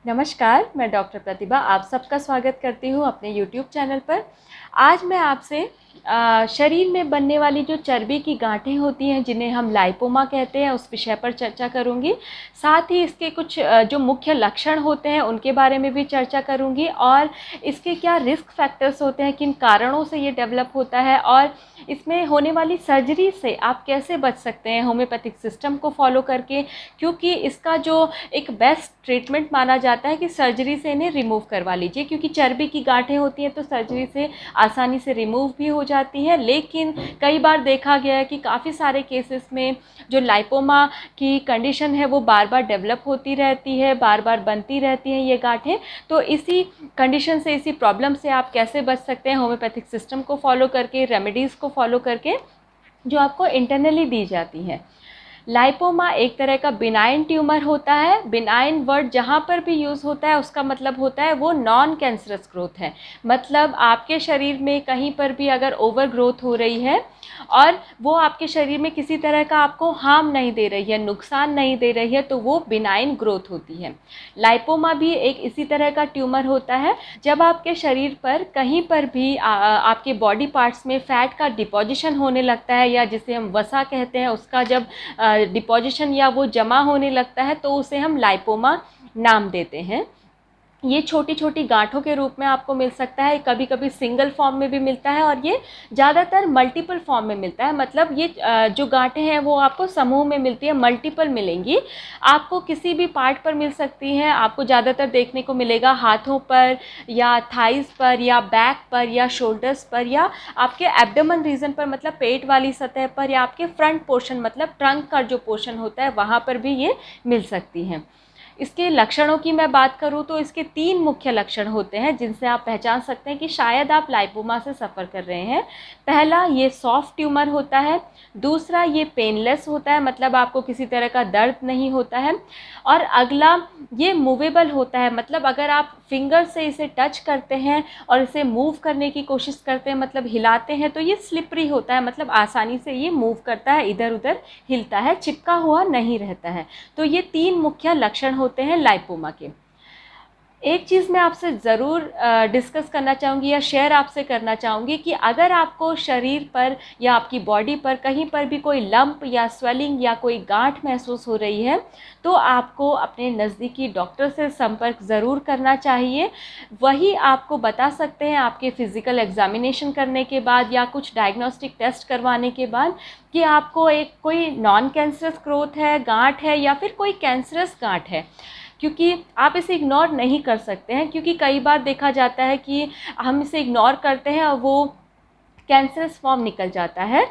नमस्कार, मैं डॉक्टर प्रतिभा आप सबका स्वागत करती हूँ अपने यूट्यूब चैनल पर। आज मैं आपसे शरीर में बनने वाली जो चर्बी की गांठें होती हैं जिन्हें हम लाइपोमा कहते हैं, उस विषय पर चर्चा करूँगी। साथ ही इसके कुछ जो मुख्य लक्षण होते हैं उनके बारे में भी चर्चा करूँगी और इसके क्या रिस्क फैक्टर्स होते हैं, किन कारणों से ये डेवलप होता है और इसमें होने वाली सर्जरी से आप कैसे बच सकते हैं होम्योपैथिक सिस्टम को फॉलो करके, क्योंकि इसका जो एक बेस्ट ट्रीटमेंट माना जाता है कि सर्जरी से इन्हें रिमूव करवा लीजिए, क्योंकि चर्बी की गांठें होती हैं तो सर्जरी से आसानी से रिमूव भी हो जाती है। लेकिन कई बार देखा गया है कि काफ़ी सारे केसेस में जो लाइपोमा की कंडीशन है वो बार बार डेवलप होती रहती है, बार बार बनती रहती हैं ये गांठें। तो इसी कंडीशन से, इसी प्रॉब्लम से आप कैसे बच सकते हैं होम्योपैथिक सिस्टम को फॉलो करके, रेमेडीज़ को फॉलो करके जो आपको इंटरनली दी जाती हैं। लाइपोमा एक तरह का बिनाइन ट्यूमर होता है। बिनाइन वर्ड जहाँ पर भी यूज़ होता है उसका मतलब होता है वो नॉन कैंसरस ग्रोथ है। मतलब आपके शरीर में कहीं पर भी अगर ओवर ग्रोथ हो रही है और वो आपके शरीर में किसी तरह का आपको हार्म नहीं दे रही है, नुकसान नहीं दे रही है, तो वो बिनाइन ग्रोथ होती है। लाइपोमा भी एक इसी तरह का ट्यूमर होता है। जब आपके शरीर पर कहीं पर भी आपके बॉडी पार्ट्स में फ़ैट का डिपोजिशन होने लगता है, या जिसे हम वसा कहते हैं, उसका जब डिपोजिशन या वो जमा होने लगता है तो उसे हम लाइपोमा नाम देते हैं। ये छोटी छोटी गांठों के रूप में आपको मिल सकता है, कभी कभी सिंगल फॉर्म में भी मिलता है और ये ज़्यादातर मल्टीपल फॉर्म में मिलता है। मतलब ये जो गांठें हैं वो आपको समूह में मिलती है, मल्टीपल मिलेंगी। आपको किसी भी पार्ट पर मिल सकती हैं। आपको ज़्यादातर देखने को मिलेगा हाथों पर या थाइस पर या बैक पर या शोल्डर्स पर या आपके एब्डोमेन रीजन पर, मतलब पेट वाली सतह पर, या आपके फ्रंट पोर्शन मतलब ट्रंक का जो पोर्शन होता है वहाँ पर भी ये मिल सकती हैं। इसके लक्षणों की मैं बात करूं तो इसके 3 मुख्य लक्षण होते हैं जिनसे आप पहचान सकते हैं कि शायद आप लाइपोमा से सफ़र कर रहे हैं। पहला, ये सॉफ्ट ट्यूमर होता है। दूसरा, ये पेनलेस होता है, मतलब आपको किसी तरह का दर्द नहीं होता है। और अगला, ये मूवेबल होता है, मतलब अगर आप फिंगर से इसे टच करते हैं और इसे मूव करने की कोशिश करते हैं, मतलब हिलाते हैं, तो ये स्लिपरी होता है, मतलब आसानी से ये मूव करता है, इधर उधर हिलता है, चिपका हुआ नहीं रहता है। तो ये 3 मुख्य लक्षण होते हैं लाइपोमा के। एक चीज़ मैं आपसे ज़रूर डिस्कस करना चाहूँगी या शेयर आपसे करना चाहूँगी कि अगर आपको शरीर पर या आपकी बॉडी पर कहीं पर भी कोई लंप या स्वेलिंग या कोई गांठ महसूस हो रही है तो आपको अपने नज़दीकी डॉक्टर से संपर्क ज़रूर करना चाहिए। वही आपको बता सकते हैं आपके फ़िज़िकल एग्ज़ामिनेशन करने के बाद या कुछ डायग्नोस्टिक टेस्ट करवाने के बाद कि आपको एक कोई नॉन कैंसरस ग्रोथ है, गांठ है, या फिर कोई कैंसरस गांठ है। क्योंकि आप इसे इग्नोर नहीं कर सकते हैं, क्योंकि कई बार देखा जाता है कि हम इसे इग्नोर करते हैं और वो कैंसरस फॉर्म निकल जाता है।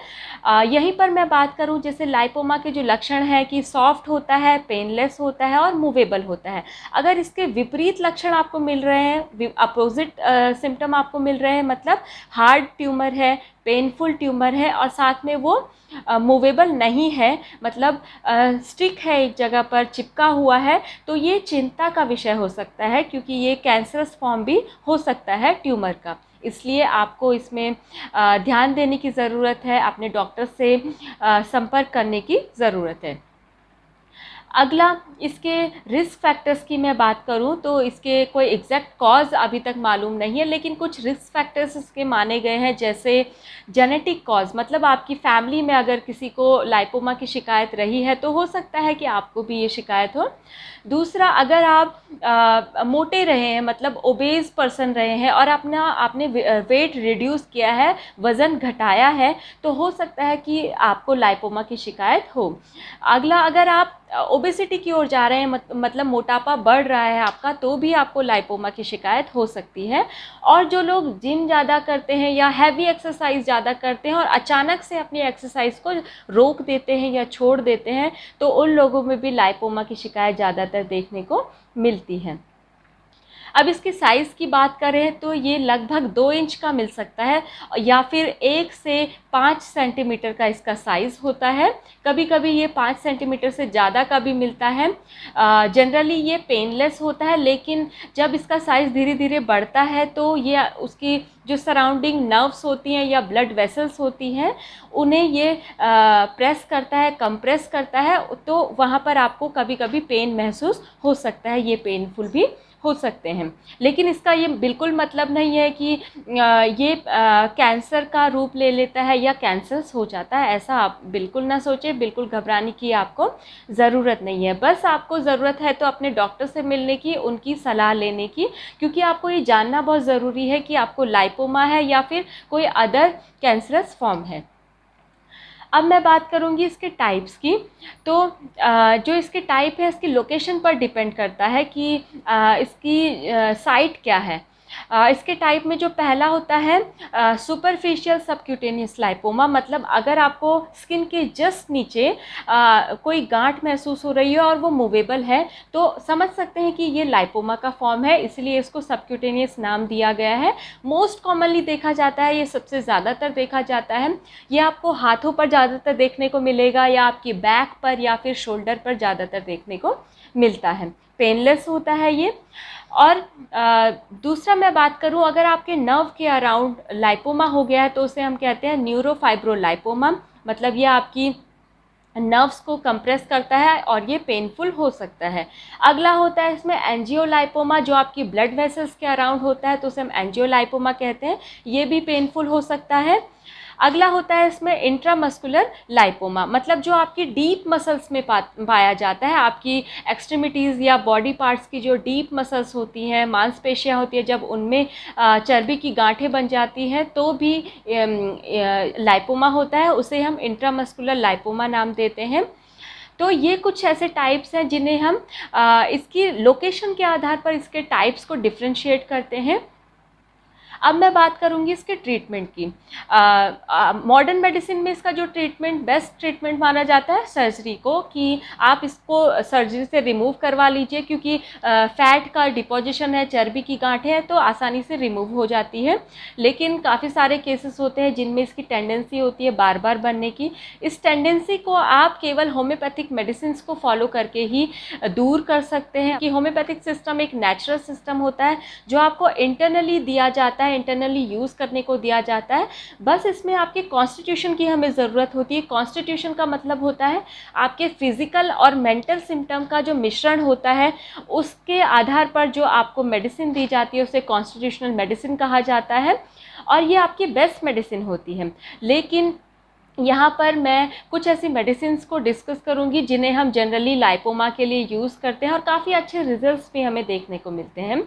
यहीं पर मैं बात करूं, जैसे लाइपोमा के जो लक्षण है कि सॉफ्ट होता है, पेनलेस होता है और मूवेबल होता है। अगर इसके विपरीत लक्षण आपको मिल रहे हैं, अपोजिट सिम्टम आपको मिल रहे हैं, मतलब हार्ड ट्यूमर है, पेनफुल ट्यूमर है और साथ में वो मूवेबल नहीं है, मतलब स्टिक है, एक जगह पर चिपका हुआ है, तो ये चिंता का विषय हो सकता है, क्योंकि ये कैंसरस फॉर्म भी हो सकता है ट्यूमर का। इसलिए आपको इसमें ध्यान देने की ज़रूरत है, अपने डॉक्टर से संपर्क करने की ज़रूरत है। अगला, इसके रिस्क फैक्टर्स की मैं बात करूं तो इसके कोई एग्जैक्ट कॉज अभी तक मालूम नहीं है, लेकिन कुछ रिस्क फैक्टर्स इसके माने गए हैं, जैसे जेनेटिक कॉज, मतलब आपकी फैमिली में अगर किसी को लाइपोमा की शिकायत रही है तो हो सकता है कि आपको भी ये शिकायत हो। दूसरा, अगर आप मोटे रहे हैं, मतलब ओबेज पर्सन रहे हैं और आपने वेट रिड्यूस किया है, वज़न घटाया है, तो हो सकता है कि आपको लाइपोमा की शिकायत हो। अगला, अगर आप ओबेसिटी की ओर जा रहे हैं, मतलब मोटापा बढ़ रहा है आपका, तो भी आपको लाइपोमा की शिकायत हो सकती है। और जो लोग जिम ज़्यादा करते हैं या हैवी एक्सरसाइज ज़्यादा करते हैं और अचानक से अपनी एक्सरसाइज को रोक देते हैं या छोड़ देते हैं, तो उन लोगों में भी लाइपोमा की शिकायत ज़्यादातर देखने को मिलती है। अब इसकी साइज़ की बात करें तो ये लगभग 2 इंच का मिल सकता है या फिर 1 से 5 सेंटीमीटर का इसका साइज़ होता है। कभी कभी ये 5 सेंटीमीटर से ज़्यादा का भी मिलता है। जनरली ये पेनलेस होता है, लेकिन जब इसका साइज़ धीरे धीरे बढ़ता है तो ये उसकी जो सराउंडिंग नर्व्स होती हैं या ब्लड वेसल्स होती हैं उन्हें ये प्रेस करता है, कंप्रेस करता है, तो वहाँ पर आपको कभी कभी पेन महसूस हो सकता है, ये पेनफुल भी हो सकते हैं। लेकिन इसका ये बिल्कुल मतलब नहीं है कि ये कैंसर का रूप ले लेता है या कैंसर्स हो जाता है, ऐसा आप बिल्कुल ना सोचें। बिल्कुल घबराने की आपको ज़रूरत नहीं है। बस आपको ज़रूरत है तो अपने डॉक्टर से मिलने की, उनकी सलाह लेने की, क्योंकि आपको ये जानना बहुत ज़रूरी है कि आपको लाइपोमा है या फिर कोई अदर कैंसरस फॉर्म है। अब मैं बात करूंगी इसके टाइप्स की। तो जो इसके टाइप है इसकी लोकेशन पर डिपेंड करता है कि इसकी साइट क्या है। इसके टाइप में जो पहला होता है सुपरफिशियल सबक्यूटेनियस लाइपोमा, मतलब अगर आपको स्किन के जस्ट नीचे कोई गांठ महसूस हो रही है और वो मूवेबल है तो समझ सकते हैं कि ये लाइपोमा का फॉर्म है, इसलिए इसको सबक्यूटेनियस नाम दिया गया है। मोस्ट कॉमनली देखा जाता है, ये सबसे ज़्यादातर देखा जाता है, ये आपको हाथों पर ज़्यादातर देखने को मिलेगा या आपकी बैक पर या फिर शोल्डर पर ज़्यादातर देखने को मिलता है। पेनलेस होता है ये। और दूसरा मैं बात करूं, अगर आपके नर्व के अराउंड लाइपोमा हो गया है तो उसे हम कहते हैं न्यूरोफाइब्रोलाइपोमा, मतलब ये आपकी नर्व्स को कंप्रेस करता है और ये पेनफुल हो सकता है। अगला होता है इसमें एंजियोलाइपोमा, जो आपकी ब्लड वेसल्स के अराउंड होता है तो उसे हम एंजियोलाइपोमा कहते हैं, ये भी पेनफुल हो सकता है। अगला होता है इसमें इंट्रामस्कुलर लाइपोमा, मतलब जो आपकी डीप मसल्स में पाया जाता है, आपकी एक्सट्रीमिटीज़ या बॉडी पार्ट्स की जो डीप मसल्स होती हैं, मांसपेशियां होती हैं, जब उनमें चर्बी की गांठें बन जाती हैं तो भी लाइपोमा होता है, उसे हम इंट्रामस्कुलर लाइपोमा नाम देते हैं। तो ये कुछ ऐसे टाइप्स हैं जिन्हें हम इसकी लोकेशन के आधार पर इसके टाइप्स को डिफ्रेंशिएट करते हैं। अब मैं बात करूंगी इसके ट्रीटमेंट की। मॉडर्न मेडिसिन में इसका जो ट्रीटमेंट, बेस्ट ट्रीटमेंट माना जाता है सर्जरी को, कि आप इसको सर्जरी से रिमूव करवा लीजिए, क्योंकि फैट का डिपोजिशन है, चर्बी की गांठें हैं तो आसानी से रिमूव हो जाती है। लेकिन काफ़ी सारे केसेस होते हैं जिनमें इसकी टेंडेंसी होती है बार बार बनने की। इस टेंडेंसी को आप केवल होम्योपैथिक मेडिसिन को फॉलो करके ही दूर कर सकते हैं, कि होम्योपैथिक सिस्टम एक नेचुरल सिस्टम होता है जो आपको इंटरनली दिया जाता है, इंटरनली यूज़ करने को दिया जाता है। बस इसमें आपके कॉन्स्टिट्यूशन की हमें ज़रूरत होती है। कॉन्स्टिट्यूशन का मतलब होता है आपके फिजिकल और मेंटल सिम्टम का जो मिश्रण होता है, उसके आधार पर जो आपको मेडिसिन दी जाती है उसे कॉन्स्टिट्यूशनल मेडिसिन कहा जाता है और ये आपकी बेस्ट मेडिसिन होती है। लेकिन यहाँ पर मैं कुछ ऐसी मेडिसिन्स को डिस्कस करूँगी जिन्हें हम जनरली लाइपोमा के लिए यूज़ करते हैं और काफ़ी अच्छे रिजल्ट्स भी हमें देखने को मिलते हैं।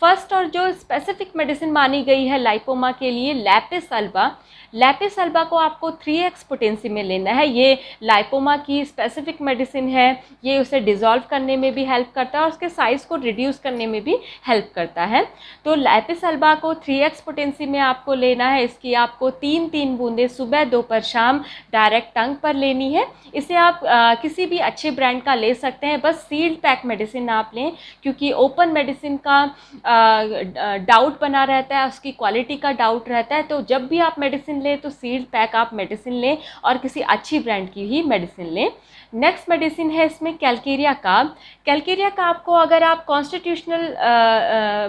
फर्स्ट और जो स्पेसिफिक मेडिसिन मानी गई है लाइपोमा के लिए, लैपिस अल्बा। लैपिस अल्बा को आपको 3x पोटेंसी में लेना है। ये लाइपोमा की स्पेसिफिक मेडिसिन है, ये उसे डिज़ोल्व करने में भी हेल्प करता है और उसके साइज़ को रिड्यूस करने में भी हेल्प करता है। तो लैपिस अल्बा को 3x पोटेंसी में आपको लेना है। इसकी आपको 3-3 बूंदें सुबह, दोपहर, शाम डायरेक्ट टंग पर लेनी है। इसे आप किसी भी अच्छे ब्रांड का ले सकते हैं, बस सील्ड पैक मेडिसिन आप लें, क्योंकि ओपन मेडिसिन का डाउट बना रहता है, उसकी क्वालिटी का डाउट रहता है। तो जब भी आप मेडिसिन लें तो सील्ड पैक आप मेडिसिन लें और किसी अच्छी ब्रांड की ही मेडिसिन लें। नेक्स्ट मेडिसिन है इसमें कैलकेरिया कार्ब। कैलकेरिया कार्ब को अगर आप कॉन्स्टिट्यूशनल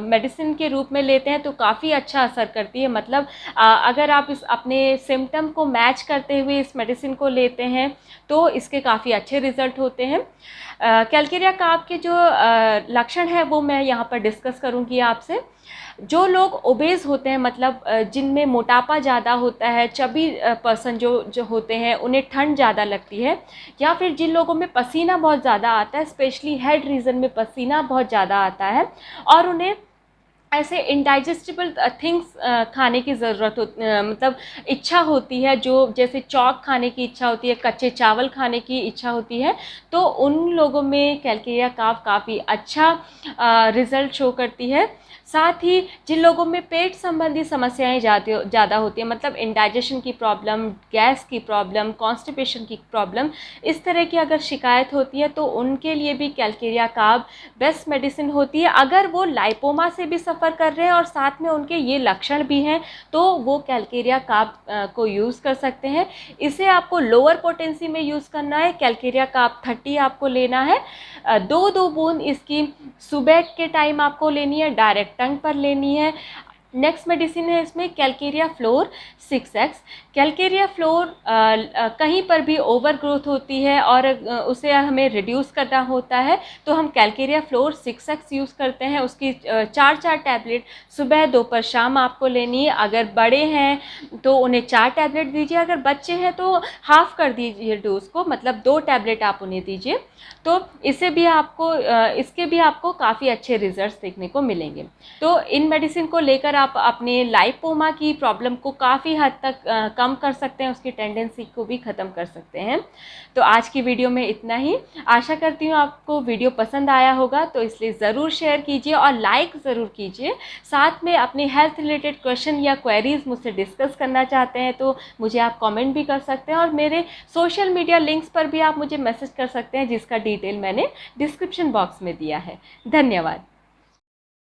मेडिसिन के रूप में लेते हैं तो काफ़ी अच्छा असर करती है। मतलब अगर आप इस अपने सिम्टम को मैच करते हुए इस मेडिसिन को लेते हैं तो इसके काफ़ी अच्छे रिजल्ट होते हैं। कैलकेरिया कार्ब के जो लक्षण है वो मैं यहाँ पर डिस्कस करूँगी आपसे। जो लोग ओबेज होते हैं, मतलब जिनमें मोटापा ज़्यादा होता है, चबी पर्सन जो होते हैं, उन्हें ठंड ज़्यादा लगती है, या फिर जिन लोगों में पसीना बहुत ज़्यादा आता है, स्पेशली हेड रीजन में पसीना बहुत ज़्यादा आता है और उन्हें ऐसे इनडाइजेस्टिबल थिंग्स खाने की ज़रूरत मतलब इच्छा होती है, जो जैसे चॉक खाने की इच्छा होती है, कच्चे चावल खाने की इच्छा होती है, तो उन लोगों में कैलकेरिया कार्ब काफ़ी अच्छा रिज़ल्ट शो करती है। साथ ही जिन लोगों में पेट संबंधी समस्याएं ज़्यादा होती हैं, मतलब इंडाइजेशन की प्रॉब्लम, गैस की प्रॉब्लम, कॉन्स्टिपेशन की प्रॉब्लम, इस तरह की अगर शिकायत होती है तो उनके लिए भी कैलकेरिया कार्ब बेस्ट मेडिसिन होती है। अगर वो लाइपोमा से भी सफ़र कर रहे हैं और साथ में उनके ये लक्षण भी हैं तो वो कैलकेरिया कार्ब को यूज़ कर सकते हैं। इसे आपको लोअर पोटेंसी में यूज़ करना है। कैलकेरिया कार्ब 30 आपको लेना है। 2-2 बूंद इसकी सुबह के टाइम आपको लेनी है, डायरेक्ट टंग पर लेनी है। नेक्स्ट मेडिसिन है इसमें Calcarea floor 6x। Calcarea floor कहीं पर भी ओवर ग्रोथ होती है और उसे हमें रिड्यूस करना होता है, तो हम कैलकेरिया फ्लोर 6x यूज़ करते हैं। उसकी 4-4 टैबलेट सुबह, दोपहर, शाम आपको लेनी है। अगर बड़े हैं तो उन्हें 4 टैबलेट दीजिए, अगर बच्चे हैं तो हाफ़ कर दीजिए डोज को, मतलब 2 टैबलेट आप उन्हें दीजिए। तो इससे भी आपको इसके भी आपको काफ़ी अच्छे रिजल्ट्स देखने को मिलेंगे। तो इन मेडिसिन को लेकर आप अपने लाइपोमा की प्रॉब्लम को काफ़ी हद तक कम कर सकते हैं, उसकी टेंडेंसी को भी ख़त्म कर सकते हैं। तो आज की वीडियो में इतना ही। आशा करती हूँ आपको वीडियो पसंद आया होगा, तो इसलिए ज़रूर शेयर कीजिए और लाइक ज़रूर कीजिए। साथ में अपने हेल्थ रिलेटेड क्वेश्चन या क्वेरीज़ मुझसे डिस्कस करना चाहते हैं तो मुझे आप कमेंट भी कर सकते हैं, और मेरे सोशल मीडिया लिंक्स पर भी आप मुझे मैसेज कर सकते हैं, जिसका डिटेल मैंने डिस्क्रिप्शन बॉक्स में दिया है। धन्यवाद।